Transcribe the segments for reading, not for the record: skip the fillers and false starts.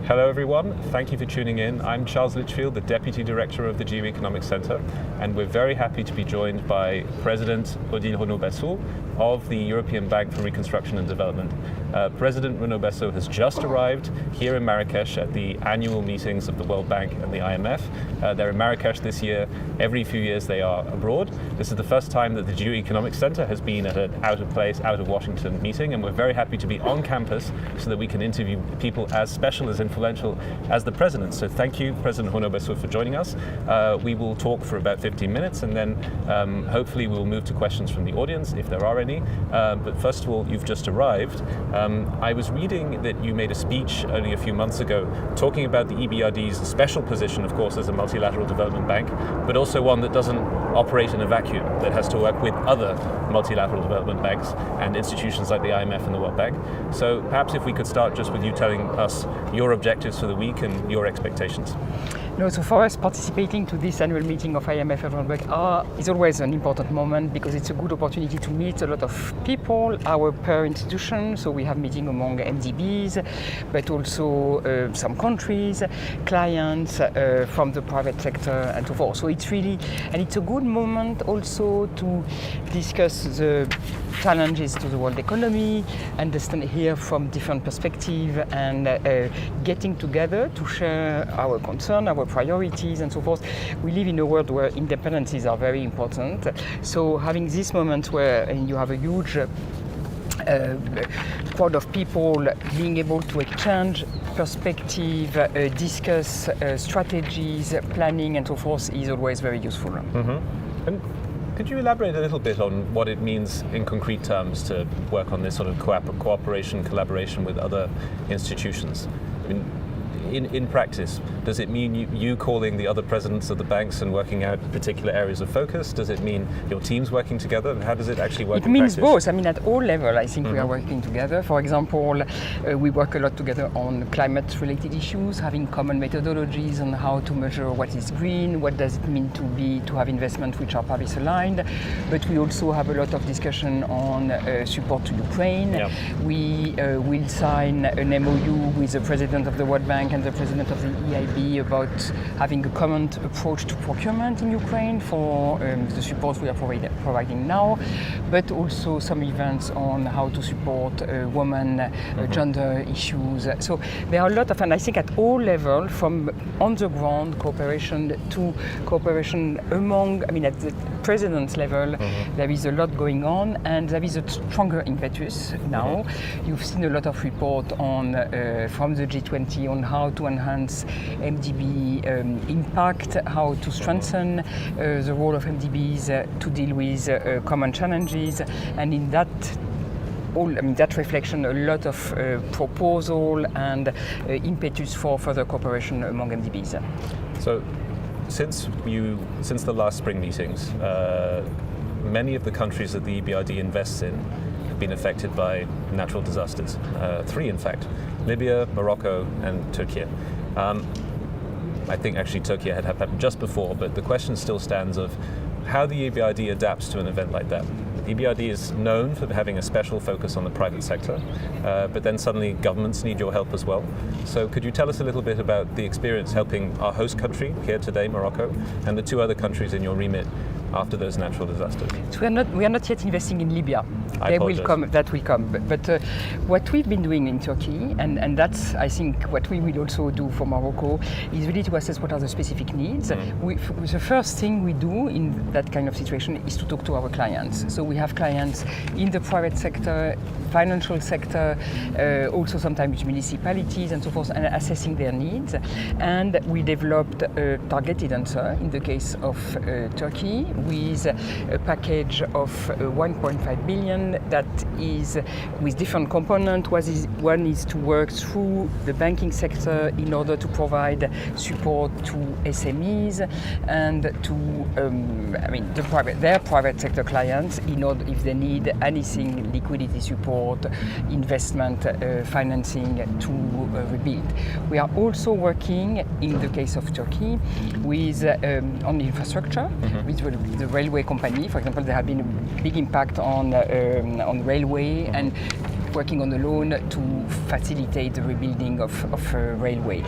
Hello everyone, thank you for tuning in. I'm Charles Litchfield, the Deputy Director of the Geoeconomic Centre, and we're very happy to be joined by President Odile Renaud-Basso of the European Bank for Reconstruction and Development. President Renaud-Basso has just arrived here in Marrakesh at the annual meetings of the World Bank and the IMF. They're in Marrakesh this year. Every few years they are abroad. This is the first time that the Geoeconomic Centre has been at an out of Washington meeting, and we're very happy to be on campus so that we can interview people as special, as influential as the President. So thank you, President Renaud-Basso, for joining us. We will talk for about 15 minutes and then hopefully we'll move to questions from the audience if there are any. But first of all, you've just arrived. I was reading that you made a speech only a few months ago talking about the EBRD's special position, of course, as a multilateral development bank, but also one that doesn't operate in a vacuum, that has to work with other multilateral development banks and institutions like the IMF and the World Bank. So perhaps if we could start just with you telling us your objectives for the week and your expectations. No, so for us, participating to this annual meeting of IMF and World Bank is always an important moment because it's a good opportunity to meet a lot of people, our per institution. So we have meeting among MDBs, but also some countries, clients from the private sector and so forth. So it's really, and it's a good moment also to discuss the challenges to the world economy, understand here from different perspectives, and getting together to share our concern, our priorities and so forth. We live in a world where independencies are very important. So having this moment where you have a huge crowd of people being able to exchange perspective, discuss strategies, planning and so forth is always very useful. Mm-hmm. And could you elaborate a little bit on what it means in concrete terms to work on this sort of cooperation, collaboration with other institutions? I mean, in practice, does it mean you calling the other presidents of the banks and working out particular areas of focus? Does it mean your teams working together? And how does it actually work in practice? It means both. I mean, at all levels, I think we are working together. For example, we work a lot together on climate-related issues, having common methodologies on how to measure what is green, what does it mean to have investments which are Paris-aligned. But we also have a lot of discussion on support to Ukraine. Yep. We will sign an MOU with the President of the World Bank and the President of the EIB about having a common approach to procurement in Ukraine for the support we are providing now, but also some events on how to support women, gender issues. So there are a lot of, and I think at all levels, from on the ground cooperation to cooperation among, I mean at the President's level, there is a lot going on, and there is a stronger impetus now. You've seen a lot of reports on from the G20 on how to enhance MDB impact, how to strengthen the role of MDBs to deal with common challenges, and in that that reflection, a lot of proposal and impetus for further cooperation among MDBs. So, since the last spring meetings, many of the countries that the EBRD invests in have been affected by natural disasters. 3, in fact: Libya, Morocco, and Turkey. I think actually Turkey had happened just before, but the question still stands of how the EBRD adapts to an event like that. The EBRD is known for having a special focus on the private sector, but then suddenly governments need your help as well. So could you tell us a little bit about the experience helping our host country here today, Morocco, and the 2 other countries in your remit after those natural disasters? So we are not yet investing in Libya. That will come. But what we've been doing in Turkey, and that's, I think, what we will also do for Morocco, is really to assess what are the specific needs. The first thing we do in that kind of situation is to talk to our clients. So we have clients in the private sector, financial sector, also sometimes municipalities and so forth, and assessing their needs. And we developed a targeted answer in the case of Turkey with a package of 1.5 billion that is with different components. One is to work through the banking sector in order to provide support to SMEs and to their private sector clients in order if they need anything, liquidity support, investment, financing to rebuild. We are also working in the case of Turkey with on infrastructure with the railway company. For example, there have been a big impact on railway, and working on a loan to facilitate the rebuilding of a railway,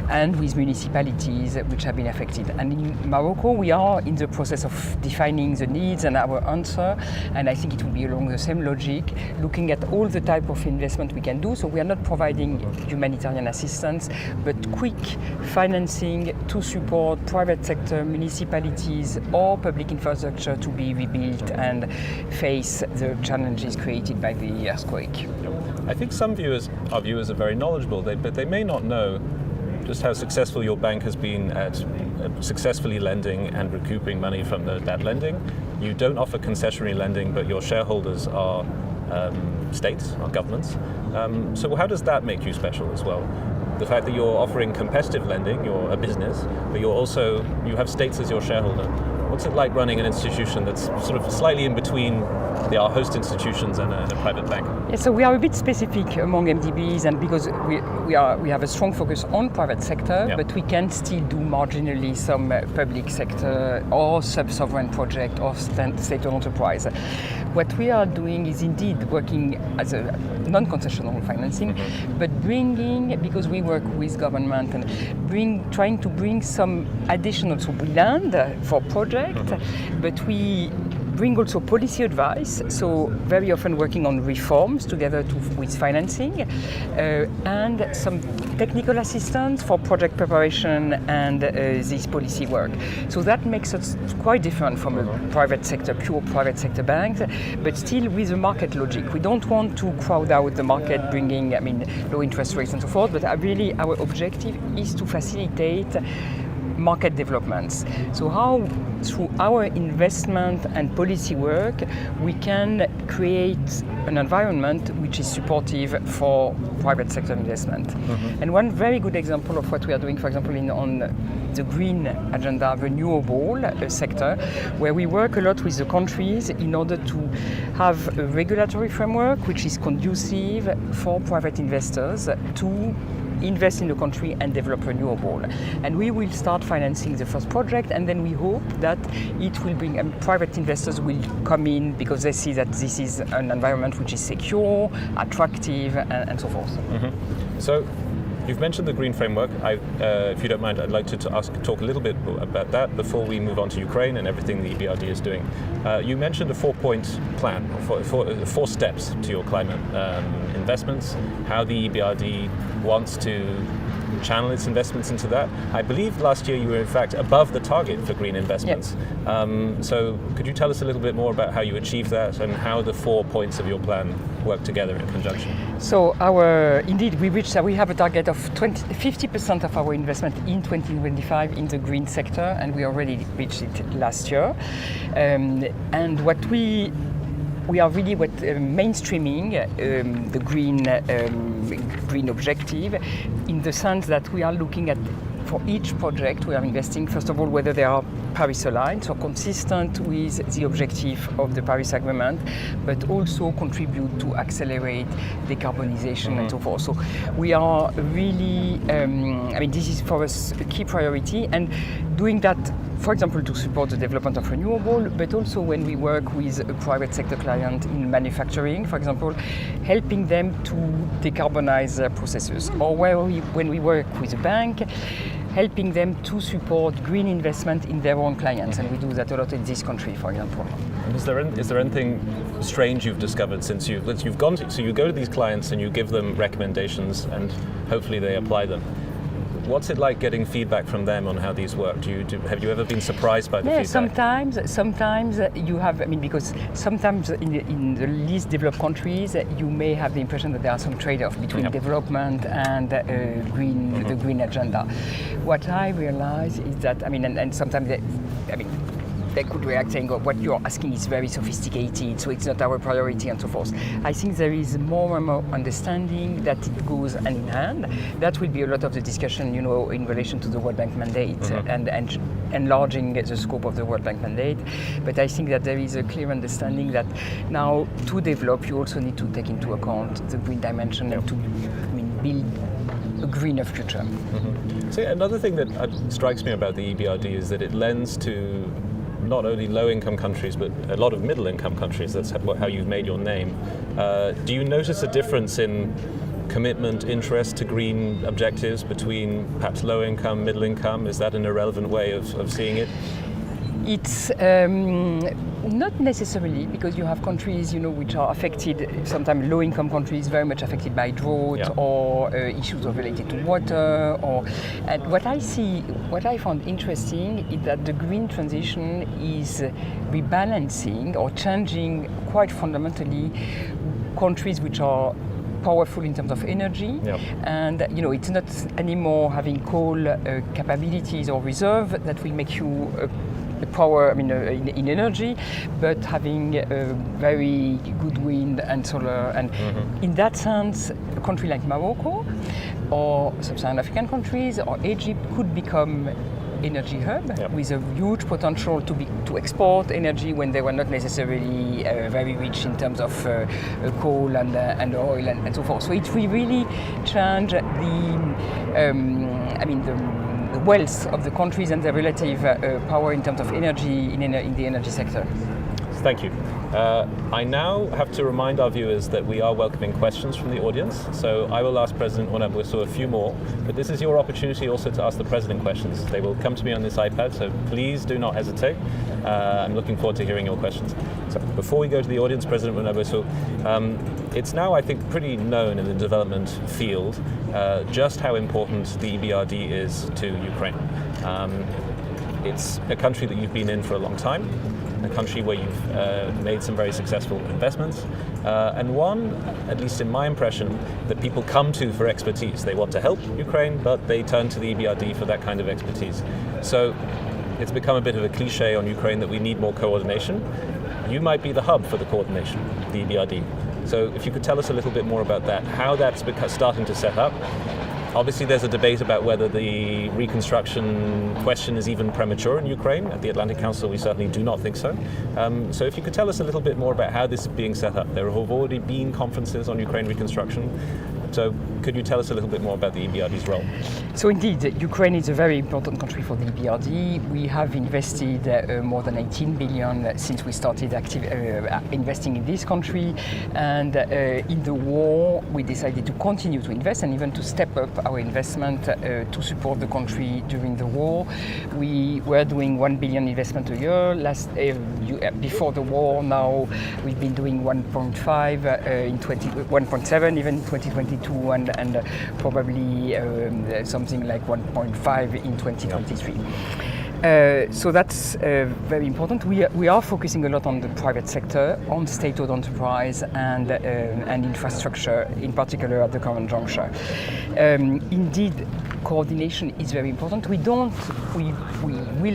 and with municipalities which have been affected. And in Morocco, we are in the process of defining the needs and our answer, and I think it will be along the same logic, looking at all the type of investment we can do. So we are not providing humanitarian assistance, but quick financing to support private sector, municipalities or public infrastructure to be rebuilt and face the challenges created by the earthquake. I think some our viewers are very knowledgeable, but they may not know just how successful your bank has been at successfully lending and recouping money from that lending. You don't offer concessionary lending, but your shareholders are states, are governments. So how does that make you special as well? The fact that you're offering competitive lending, you're a business, but you have states as your shareholder. What's it like running an institution that's sort of slightly in between our host institutions and a private bank? Yeah, so we are a bit specific among MDBs, and because we have a strong focus on private sector, but we can still do marginally some public sector or sub-sovereign project or state-owned enterprise. What we are doing is indeed working as a non-concessional financing, but because we work with government and trying to bring some additional, so we lend for project, but we bring also policy advice, so very often working on reforms together with financing, and some technical assistance for project preparation and this policy work. So that makes us quite different from a private sector, pure private sector banks, but still with a market logic. We don't want to crowd out the market, bringing low interest rates and so forth, but really our objective is to facilitate market developments. So how, through our investment and policy work, we can create an environment which is supportive for private sector investment. And one very good example of what we are doing, for example, on the green agenda, renewable sector, where we work a lot with the countries in order to have a regulatory framework which is conducive for private investors to invest in the country and develop renewable. And we will start financing the first project, and then we hope that it will bring, private investors will come in because they see that this is an environment which is secure, attractive, and so forth. So you've mentioned the green framework. If you don't mind, I'd like to talk a little bit about that before we move on to Ukraine and everything the EBRD is doing. You mentioned a 4-point plan, four steps to your climate investments, how the EBRD wants to channel its investments into that. I believe last year you were in fact above the target for green investments. Yes. So could you tell us a little bit more about how you achieved that and how the 4 points of your plan work together in conjunction? So we have a target of 50% of our investment in 2025 in the green sector, and we already reached it last year. And what we are really mainstreaming the green objective, in the sense that we are looking at, for each project we are investing, first of all, whether they are Paris aligned, so consistent with the objective of the Paris Agreement, but also contribute to accelerate decarbonization and so forth. So we are really, this is for us a key priority, and doing that, for example, to support the development of renewable, but also when we work with a private sector client in manufacturing, for example, helping them to decarbonize their processes, or when we work with a bank, helping them to support green investment in their own clients, and we do that a lot in this country, for example. And is there anything strange you've discovered since you've gone to, so you go to these clients and you give them recommendations and hopefully they apply them? What's it like getting feedback from them on how these work? Have you ever been surprised by the feedback? Sometimes you have, because sometimes in the least developed countries, you may have the impression that there are some trade-off between development and the green agenda. What I realize is that, and sometimes they could react saying, what you're asking is very sophisticated, so it's not our priority, and so forth. I think there is more and more understanding that it goes hand in hand. That will be a lot of the discussion, in relation to the World Bank mandate and enlarging the scope of the World Bank mandate. But I think that there is a clear understanding that now to develop, you also need to take into account the green dimension and to build a greener future. See, another thing that strikes me about the EBRD is that it lends to not only low-income countries, but a lot of middle-income countries. That's how you've made your name. Do you notice a difference in commitment, interest to green objectives between perhaps low-income, middle-income? Is that an irrelevant way of seeing it? It's not necessarily, because you have countries, which are affected, sometimes low-income countries, very much affected by drought or issues related to water. And what I found interesting is that the green transition is rebalancing or changing quite fundamentally countries which are powerful in terms of energy, and it's not anymore having coal capabilities or reserve that will make you power, in energy, but having very good wind and solar. And in that sense, a country like Morocco or sub-Saharan African countries or Egypt could become energy hub with a huge potential to export energy when they were not necessarily very rich in terms of coal and oil and so forth. So it will really change the wealth of the countries and the relative power in terms of energy in the energy sector. Thank you. I now have to remind our viewers that we are welcoming questions from the audience. So I will ask President Renaud-Basso a few more, but this is your opportunity also to ask the President questions. They will come to me on this iPad, so please do not hesitate. I'm looking forward to hearing your questions. So before we go to the audience, President Renaud-Basso, it's now, I think, pretty known in the development field just how important the EBRD is to Ukraine. It's a country that you've been in for a long time, a country where you've made some very successful investments, and one, at least in my impression, that people come to for expertise. They want to help Ukraine, but they turn to the EBRD for that kind of expertise. So it's become a bit of a cliche on Ukraine that we need more coordination. You might be the hub for the coordination, the EBRD. So if you could tell us a little bit more about that, how that's starting to set up. Obviously, there's a debate about whether the reconstruction question is even premature in Ukraine. At the Atlantic Council, we certainly do not think so. So if you could tell us a little bit more about how this is being set up. There have already been conferences on Ukraine reconstruction. So could you tell us a little bit more about the EBRD's role? So indeed, Ukraine is a very important country for the EBRD. We have invested more than 18 billion since we started investing in this country. And in the war, we decided to continue to invest and even to step up our investment to support the country during the war. We were doing 1 billion investment a year. Before the war, now we've been doing 1.5 1.7 even in 2022, and probably something like 1.5 in 2023. So that's very important. We are focusing a lot on the private sector, on state-owned enterprise and infrastructure, in particular at the current juncture. Indeed, coordination is very important. We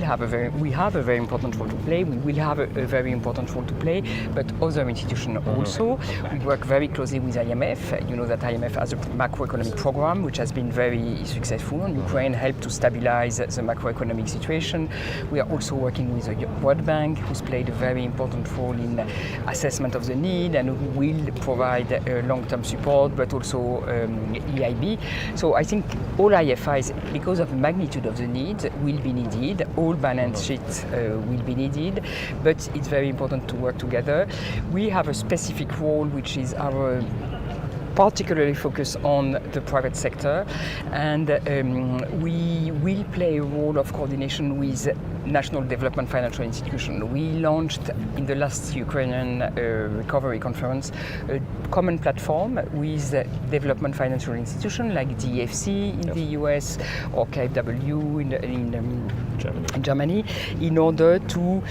have a very important role to play. We will have a very important role to play, but other institutions also. We work very closely with IMF. You know that IMF has a macroeconomic program which has been very successful, and Ukraine helped to stabilize the macroeconomic situation. We are also working with the World Bank, who's played a very important role in assessment of the need and who will provide long-term support, but also EIB. So I think all IFIs, because of the magnitude of the need, will be needed. All balance sheets will be needed, but it's very important to work together. We have a specific role, which is our particularly focus on the private sector, and we will play a role of coordination with national development financial institutions. We launched in the last Ukrainian recovery conference a common platform with development financial institutions like DFC in the US or KfW in Germany, in order to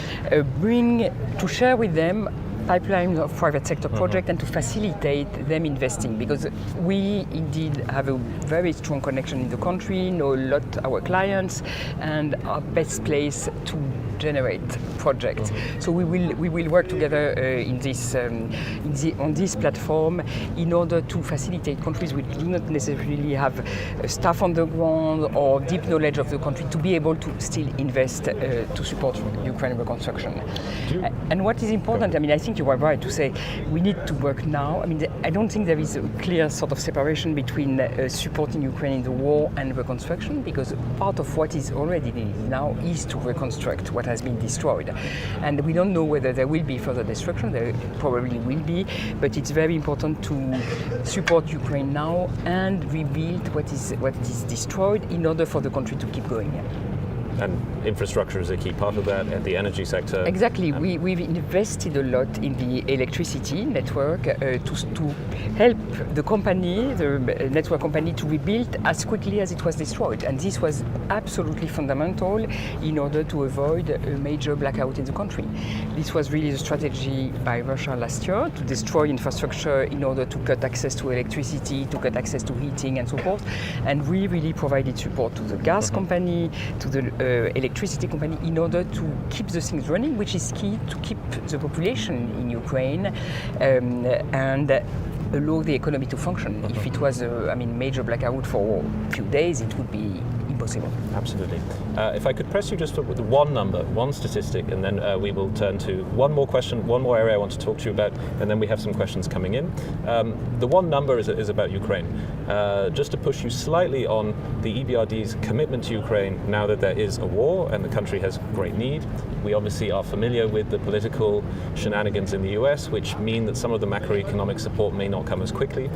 share with them pipeline of private sector projects and to facilitate them investing, because we indeed have a very strong connection in the country, know a lot our clients, and are best placed to generate projects. So we will work together on this platform in order to facilitate countries which do not necessarily have staff on the ground or deep knowledge of the country to be able to still invest to support Ukraine reconstruction. And what is important, I think think you are right to say we need to work now. I mean, I don't think there is a clear sort of separation between supporting Ukraine in the war and reconstruction, because part of what is already needed now is to reconstruct what has been destroyed. And we don't know whether there will be further destruction. There probably will be, but it's very important to support Ukraine now and rebuild what is destroyed in order for the country to keep going. And infrastructure is a key part of that, and the energy sector. Exactly. We've invested a lot in the electricity network to help the company, the network company, to rebuild as quickly as it was destroyed. And this was absolutely fundamental in order to avoid a major blackout in the country. This was really the strategy by Russia last year, to destroy infrastructure in order to cut access to electricity, to cut access to heating and so forth. And we really provided support to the gas company, to the electricity company, in order to keep the things running, which is key to keep the population in Ukraine and allow the economy to function. If it was a major blackout for a few days, it would be impossible. Absolutely. If I could press you just with one number, one statistic, and then we will turn to one more question, one more area I want to talk to you about, and then we have some questions coming in. The one number is about Ukraine. Just to push you slightly on the EBRD's commitment to Ukraine now that there is a war and the country has great need. We obviously are familiar with the political shenanigans in the US, which mean that some of the macroeconomic support may not come as quickly.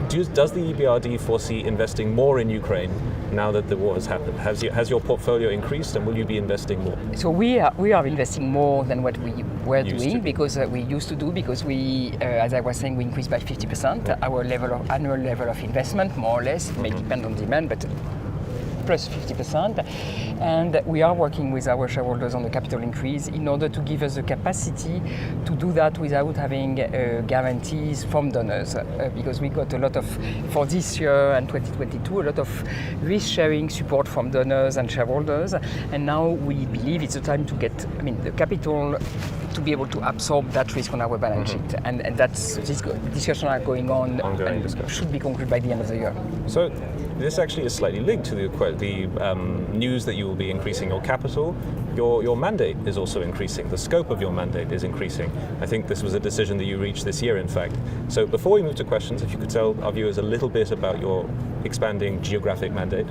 Does the EBRD foresee investing more in Ukraine now that the war has happened? Has your portfolio increased, and will you be investing more? So we are investing more than what we were doing, because we used to do, because we, as I was saying, we increased by 50% our annual level of investment, more or less. It may depend on demand, but plus 50%, and we are working with our shareholders on the capital increase in order to give us the capacity to do that without having guarantees from donors, because we got a lot of, for this year and 2022, a lot of risk-sharing support from donors and shareholders, and now we believe it's the time to get, the capital to be able to absorb that risk on our balance sheet, and that's, these discussions are going on and should be concluded by the end of the year. So this actually is slightly linked to the news that you will be increasing your capital. Your mandate is also increasing. The scope of your mandate is increasing. I think this was a decision that you reached this year, in fact. So before we move to questions, if you could tell our viewers a little bit about your expanding geographic mandate,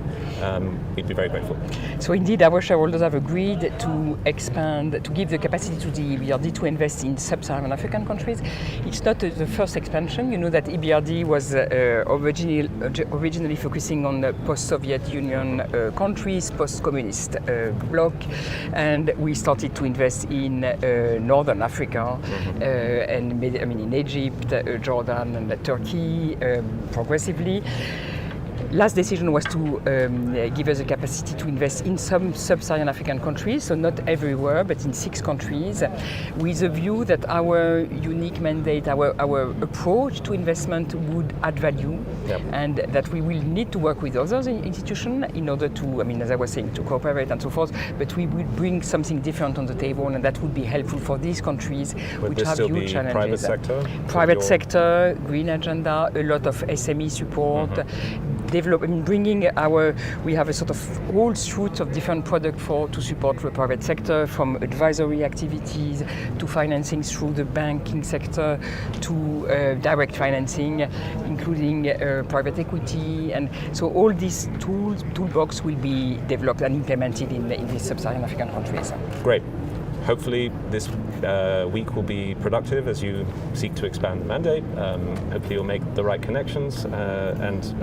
we'd be very grateful. So indeed, our shareholders have agreed to expand, to give the capacity to the EBRD to invest in sub-Saharan African countries. It's not the first expansion. You know that EBRD was originally focusing on the post-Soviet Union countries, post-communist bloc, and we started to invest in Northern Africa, and in Egypt, Jordan, and Turkey progressively. Last decision was to give us the capacity to invest in some sub-Saharan African countries, so not everywhere, but in 6 countries, with a view that our unique mandate, our approach to investment would add value, and that we will need to work with other institutions in order to, as I was saying, to cooperate and so forth, but we will bring something different on the table, and that would be helpful for these countries which have huge challenges. Private sector, green agenda, a lot of SME support, we have a sort of whole suite of different products to support the private sector, from advisory activities to financing through the banking sector to direct financing, including private equity, and so all these toolbox will be developed and implemented in these sub-Saharan African countries. Great. Hopefully this week will be productive as you seek to expand the mandate. Hopefully you'll make the right connections.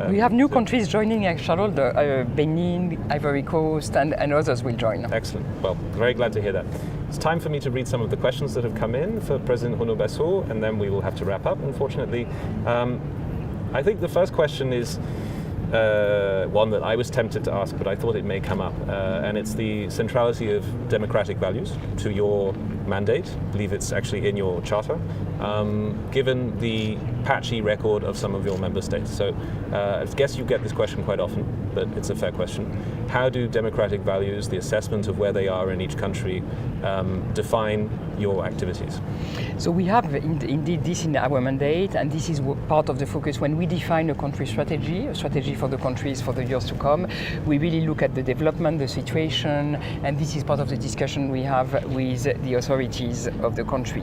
We have new countries joining, Benin, Ivory Coast, and others will join. Excellent. Well, very glad to hear that. It's time for me to read some of the questions that have come in for President Renaud-Basso, and then we will have to wrap up, unfortunately. I think the first question is one that I was tempted to ask, but I thought it may come up, and it's the centrality of democratic values to your mandate. I believe it's actually in your charter. given the patchy record of some of your member states? So I guess you get this question quite often, but it's a fair question. How do democratic values, the assessment of where they are in each country, define your activities? So we have indeed this in our mandate, and this is part of the focus when we define a country strategy, a strategy for the countries for the years to come. We really look at the development, the situation, and this is part of the discussion we have with the authorities of the country.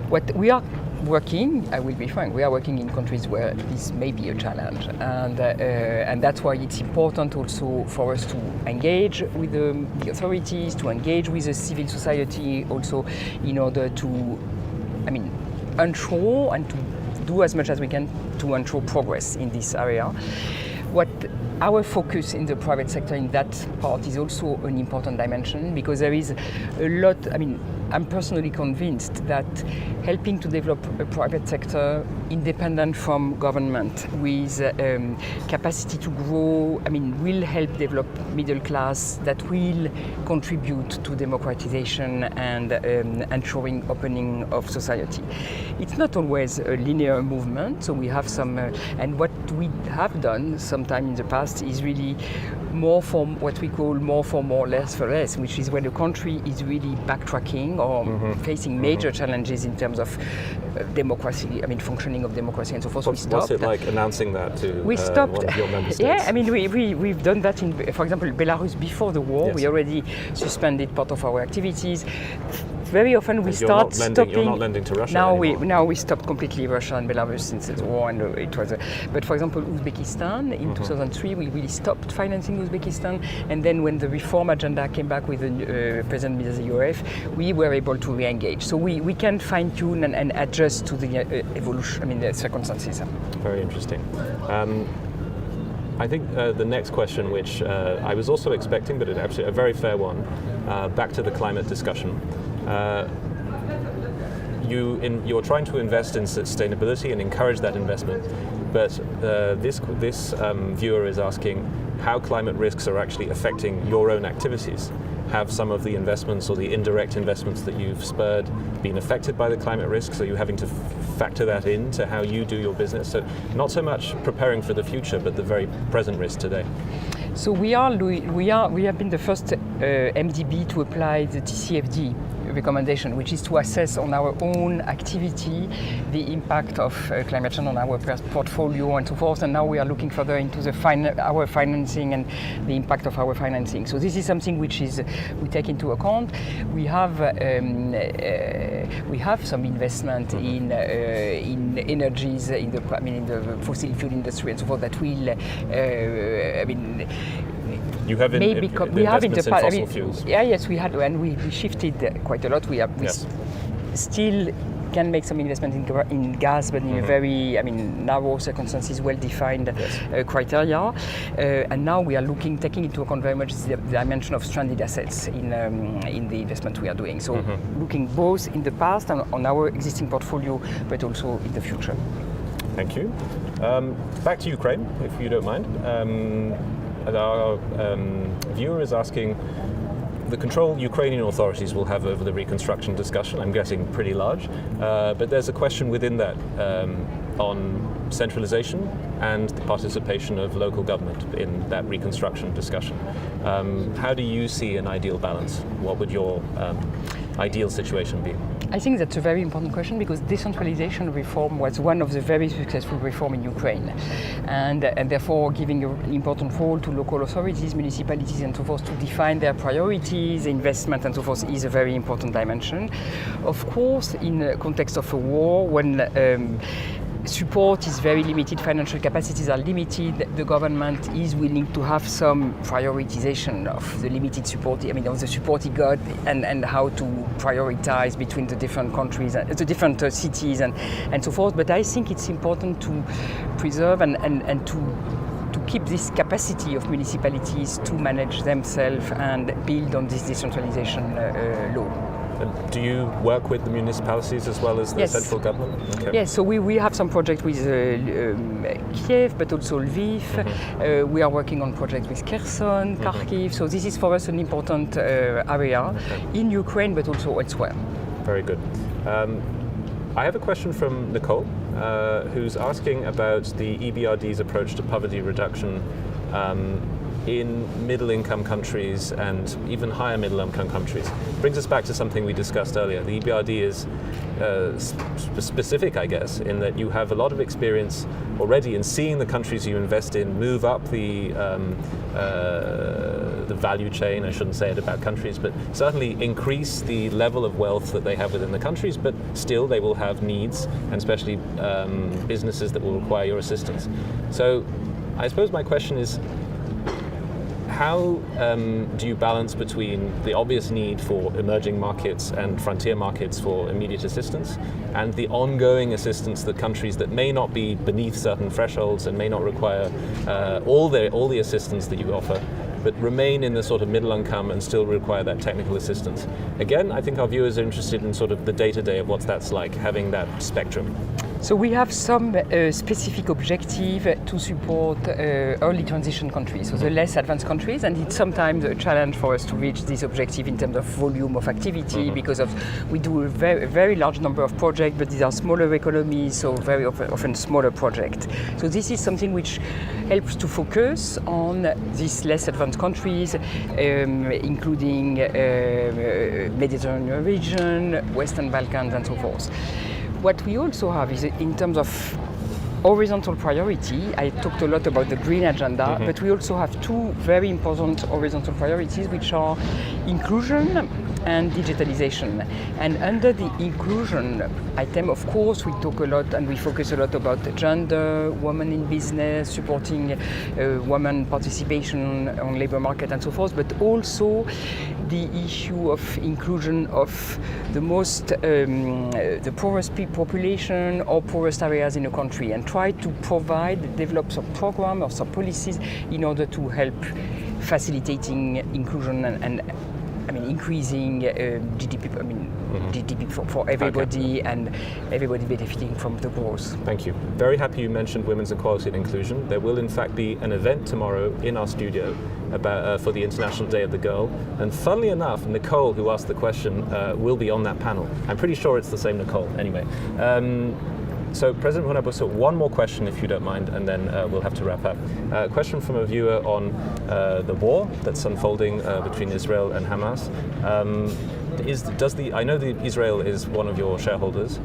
What we are working, I will be frank, we are working in countries where this may be a challenge, and that's why it's important also for us to engage with the authorities, to engage with the civil society also in order to, ensure and to do as much as we can to ensure progress in this area. What our focus in the private sector in that part is also an important dimension, because there is a lot, I'm personally convinced that helping to develop a private sector independent from government with capacity to grow, will help develop middle class that will contribute to democratization and ensuring opening of society. It's not always a linear movement, so we have some, and what we have done sometime in the past is really more for what we call more for more, less for less, which is where the country is really backtracking or facing major challenges in terms of democracy, functioning of democracy and so forth. What's it like announcing that to one of your member states? Yeah, we've done that in, for example, Belarus before the war. Yes. We already suspended part of our activities. Very often we start stopping. You're not lending to Russia anymore. Now we stopped completely Russia and Belarus since the war, and it was. But for example, Uzbekistan in 2003, we really stopped financing Uzbekistan, and then when the reform agenda came back with the President Medvedev, we were able to re-engage. So we can fine-tune and adjust to the evolution, the circumstances. Very interesting. I think the next question, which I was also expecting, but it's actually a very fair one, back to the climate discussion. You're trying to invest in sustainability and encourage that investment, but this viewer is asking how climate risks are actually affecting your own activities. Have some of the investments or the indirect investments that you've spurred been affected by the climate risks? Are you having to factor that into how you do your business? So not so much preparing for the future, but the very present risk today. So we have been the first MDB to apply the TCFD recommendation, which is to assess on our own activity the impact of climate change on our portfolio and so forth. And now we are looking further into our financing and the impact of our financing. So this is something which we take into account. We have some investment in energies in the fossil fuel industry and so forth that will You have investments in fossil fuels. Yeah, yes, we had, and we shifted quite a lot. We still can make some investment in gas, but in a very, narrow circumstances, well-defined criteria. And now we are taking into account very much the dimension of stranded assets in the investment we are doing. So looking both in the past and on our existing portfolio, but also in the future. Thank you. Back to Ukraine, if you don't mind. Our viewer is asking, the control Ukrainian authorities will have over the reconstruction discussion, I'm guessing pretty large, but there's a question within that on centralization and the participation of local government in that reconstruction discussion. How do you see an ideal balance? What would your ideal situation be? I think that's a very important question, because decentralization reform was one of the very successful reforms in Ukraine, and therefore giving an important role to local authorities, municipalities and so forth to define their priorities, investment and so forth is a very important dimension. Of course, in the context of a war, when support is very limited, financial capacities are limited, the government is willing to have some prioritization of the limited support, of the support it got, and how to prioritize between the different countries, the different cities and so forth. But I think it's important to preserve and to keep this capacity of municipalities to manage themselves and build on this decentralization law. Do you work with the municipalities as well as the central government? Okay. Yes, so we have some projects with Kiev, but also Lviv. We are working on projects with Kherson, Kharkiv. So this is for us an important area in Ukraine, but also elsewhere. Very good. I have a question from Nicole, who's asking about the EBRD's approach to poverty reduction in middle-income countries and even higher middle-income countries. Brings us back to something we discussed earlier. The EBRD is specific, I guess, in that you have a lot of experience already in seeing the countries you invest in move up the value chain. I shouldn't say it about countries, but certainly increase the level of wealth that they have within the countries, but still they will have needs, and especially businesses that will require your assistance. So I suppose my question is, how do you balance between the obvious need for emerging markets and frontier markets for immediate assistance and the ongoing assistance that countries that may not be beneath certain thresholds and may not require all the assistance that you offer, but remain in the sort of middle income and still require that technical assistance? Again, I think our viewers are interested in sort of the day-to-day of what that's like, having that spectrum. So we have some specific objective to support early transition countries, so the less advanced countries, and it's sometimes a challenge for us to reach this objective in terms of volume of activity because we do a very large number of projects, but these are smaller economies, so very often smaller projects. So this is something which helps to focus on these less advanced countries, including Mediterranean region, Western Balkans, and so forth. What we also have is, in terms of horizontal priority, I talked a lot about the green agenda, but we also have two very important horizontal priorities, which are inclusion and digitalization. And under the inclusion item, of course, we talk a lot and we focus a lot about gender, women in business, supporting women participation on labor market and so forth, but also the issue of inclusion of the most, the poorest population or poorest areas in a country, and try to develop some program or some policies in order to help facilitating inclusion and increasing GDP, GDP for everybody, and everybody benefiting from the growth. Thank you. Very happy you mentioned women's equality and inclusion. There will in fact be an event tomorrow in our studio about for the International Day of the Girl. And funnily enough, Nicole, who asked the question, will be on that panel. I'm pretty sure it's the same Nicole. Anyway. So President Renaud-Basso, one more question if you don't mind, and then we'll have to wrap up. A question from a viewer on the war that's unfolding between Israel and Hamas. I know that Israel is one of your shareholders,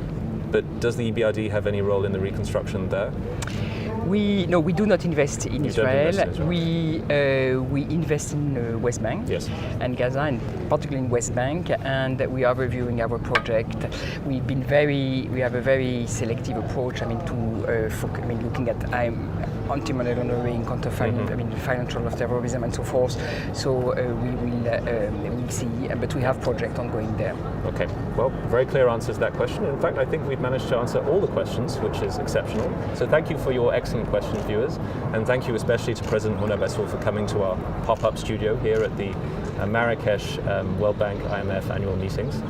but does the EBRD have any role in the reconstruction there? We do not invest in Israel. We invest in West Bank and Gaza, and particularly in West Bank, and we are reviewing our project. We have a very selective approach. Looking at anti-money laundering, financial terrorism, and so forth. So we'll see, but we have project ongoing there. Okay. Well, very clear answers to that question. In fact, I think we've managed to answer all the questions, which is exceptional. So thank you for your excellent questions, viewers, and thank you especially to President Renaud-Basso for coming to our pop-up studio here at the Marrakesh World Bank IMF annual meetings.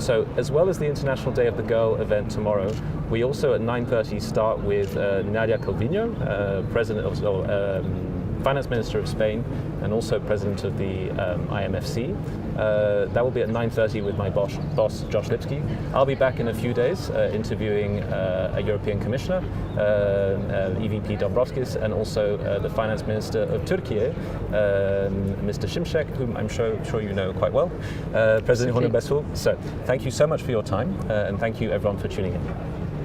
So as well as the International Day of the Girl event tomorrow, we also at 9:30 start with Nadia Calviño, President of Finance Minister of Spain and also President of the IMFC. That will be at 9:30 with my boss Josh Lipsky. I'll be back in a few days interviewing a European Commissioner, EVP Dombrovskis, and also the Finance Minister of Turkey, Mr. Şimşek, whom I'm sure you know quite well, President Renaud-Basso. So thank you so much for your time, and thank you everyone for tuning in.